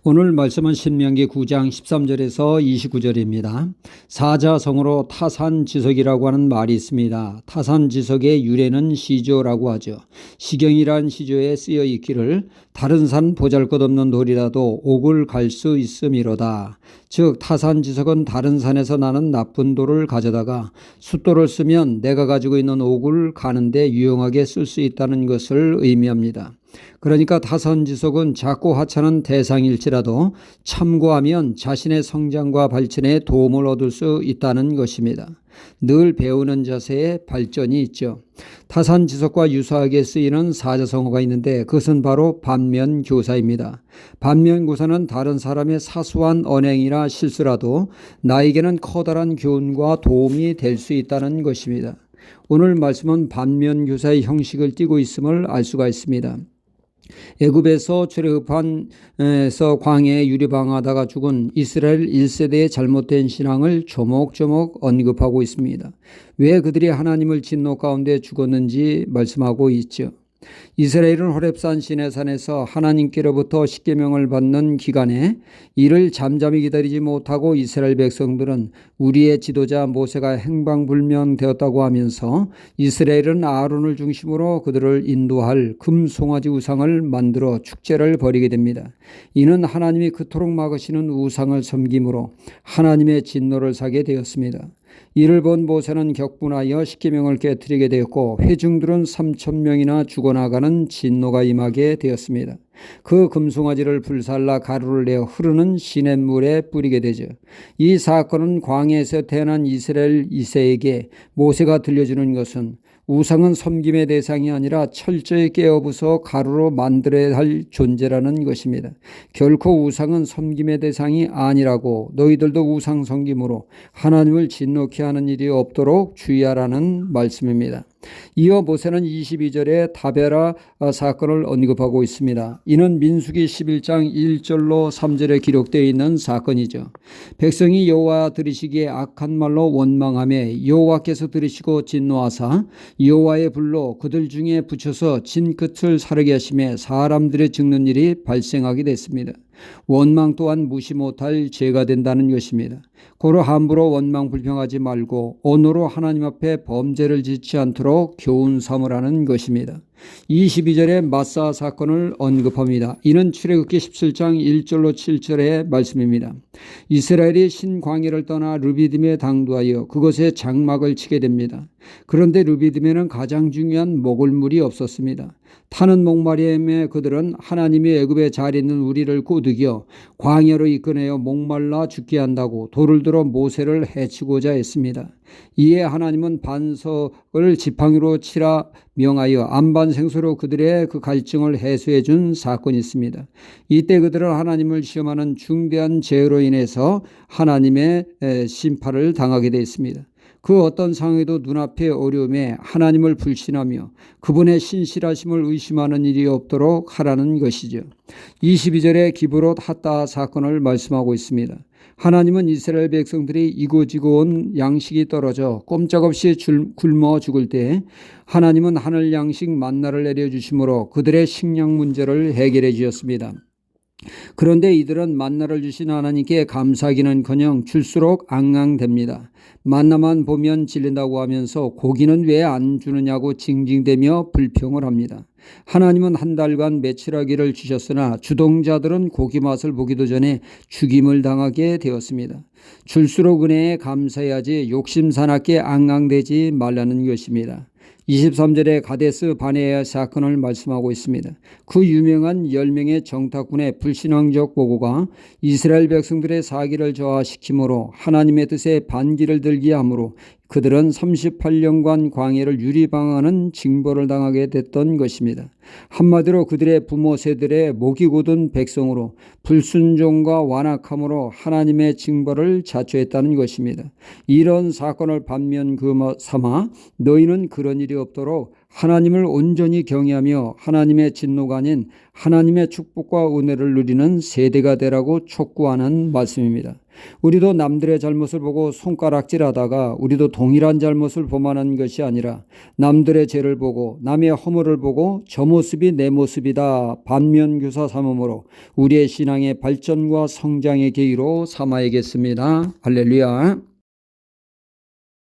오늘 말씀은 신명기 9장 13절에서 29절입니다. 사자성어로 타산지석이라고 하는 말이 있습니다. 타산지석의 유래는 시조라고 하죠. 시경이란 시조에 쓰여 있기를 다른 산 보잘것없는 돌이라도 옥을 갈 수 있음이로다. 즉 타산지석은 다른 산에서 나는 나쁜 돌을 가져다가 숫돌을 쓰면 내가 가지고 있는 옥을 가는데 유용하게 쓸 수 있다는 것을 의미합니다. 그러니까 타산지석은 작고 하찮은 대상일지라도 참고하면 자신의 성장과 발전에 도움을 얻을 수 있다는 것입니다. 늘 배우는 자세에 발전이 있죠. 타산지석과 유사하게 쓰이는 사자성어가 있는데 그것은 바로 반면교사입니다. 반면교사는 다른 사람의 사소한 언행이나 실수라도 나에게는 커다란 교훈과 도움이 될 수 있다는 것입니다. 오늘 말씀은 반면교사의 형식을 띠고 있음을 알 수가 있습니다. 애굽에서 출애굽해서 광야에 유리방하다가 죽은 이스라엘 1세대의 잘못된 신앙을 조목조목 언급하고 있습니다. 왜 그들이 하나님을 진노 가운데 죽었는지 말씀하고 있죠. 이스라엘은 호렙산 시내산에서 하나님께로부터 십계명을 받는 기간에 이를 잠잠히 기다리지 못하고 이스라엘 백성들은 우리의 지도자 모세가 행방불명되었다고 하면서 이스라엘은 아론을 중심으로 그들을 인도할 금송아지 우상을 만들어 축제를 벌이게 됩니다. 이는 하나님이 그토록 막으시는 우상을 섬김으로 하나님의 진노를 사게 되었습니다. 이를 본 모세는 격분하여 십계명을 깨뜨리게 되었고 회중들은 3,000명이나 죽어나가는 진노가 임하게 되었습니다. 그 금송아지를 불살라 가루를 내어 흐르는 시냇물에 뿌리게 되죠. 이 사건은 광야에서 태어난 이스라엘 2세에게 모세가 들려주는 것은 우상은 섬김의 대상이 아니라 철저히 깨어부숴 가루로 만들어야 할 존재라는 것입니다. 결코 우상은 섬김의 대상이 아니라고 너희들도 우상 섬김으로 하나님을 진노케 하는 일이 없도록 주의하라는 말씀입니다. 이어 모세는 22절에 다베라 사건을 언급하고 있습니다. 이는 민수기 11장 1절로 3절에 기록되어 있는 사건이죠. 백성이 여호와 들으시기에 악한 말로 원망하며 여호와께서 들으시고 진노하사 여호와의 불로 그들 중에 붙여서 진 끝을 사르게 하시며 사람들의 죽는 일이 발생하게 됐습니다. 원망 또한 무시 못할 죄가 된다는 것입니다. 고로 함부로 원망 불평하지 말고 언어로 하나님 앞에 범죄를 짓지 않도록 교훈 삼으라는 것입니다. 22절에 마사 사건을 언급합니다. 이는 출애굽기 17장 1절로 7절의 말씀입니다. 이스라엘이 신광야를 떠나 르비딤에 당도하여 그곳에 장막을 치게 됩니다. 그런데 르비딤에는 가장 중요한 먹을 물이 없었습니다. 타는 목마름에 그들은 하나님이 애굽에 잘 있는 우리를 꼬드겨 광야로 이끌어내어 목말라 죽게 한다고 돌을 들어 모세를 해치고자 했습니다. 이에 하나님은 반석을 지팡이로 치라 명하여 안반생소로 그들의 그 갈증을 해소해 준 사건이 있습니다. 이때 그들은 하나님을 시험하는 중대한 죄로 인해서 하나님의 심판을 당하게 되어 있습니다. 그 어떤 상황에도 눈앞의 어려움에 하나님을 불신하며 그분의 신실하심을 의심하는 일이 없도록 하라는 것이죠. 22절에 기브롯 핫다 사건을 말씀하고 있습니다. 하나님은 이스라엘 백성들이 이고지고 온 양식이 떨어져 꼼짝없이 굶어 죽을 때 하나님은 하늘 양식 만나를 내려주심으로 그들의 식량 문제를 해결해 주셨습니다. 그런데 이들은 만나를 주신 하나님께 감사하기는커녕 줄수록 앙앙댑니다. 만나만 보면 질린다고 하면서 고기는 왜 안 주느냐고 징징대며 불평을 합니다. 하나님은 한 달간 메추라기를 주셨으나 주동자들은 고기 맛을 보기도 전에 죽임을 당하게 되었습니다. 줄수록 은혜에 감사해야지 욕심 사납게 앙앙대지 말라는 것입니다. 23절에 가데스 바네아 사건을 말씀하고 있습니다. 그 유명한 10명의 정탐꾼의 불신앙적 보고가 이스라엘 백성들의 사기를 저하시키므로 하나님의 뜻에 반기를 들게 하므로 그들은 38년간 광야를 유리방하는 징벌을 당하게 됐던 것입니다. 한마디로 그들의 부모 세들의 목이 곧은 백성으로 불순종과 완악함으로 하나님의 징벌을 자초했다는 것입니다. 이런 사건을 반면 삼아 너희는 그런 일이 없도록 하나님을 온전히 경외하며 하나님의 진노가 아닌 하나님의 축복과 은혜를 누리는 세대가 되라고 촉구하는 말씀입니다. 우리도 남들의 잘못을 보고 손가락질하다가 우리도 동일한 잘못을 범하는 것이 아니라 남들의 죄를 보고 남의 허물을 보고 저 모습이 내 모습이다 반면교사 삼음으로 우리의 신앙의 발전과 성장의 계기로 삼아야겠습니다. 할렐루야.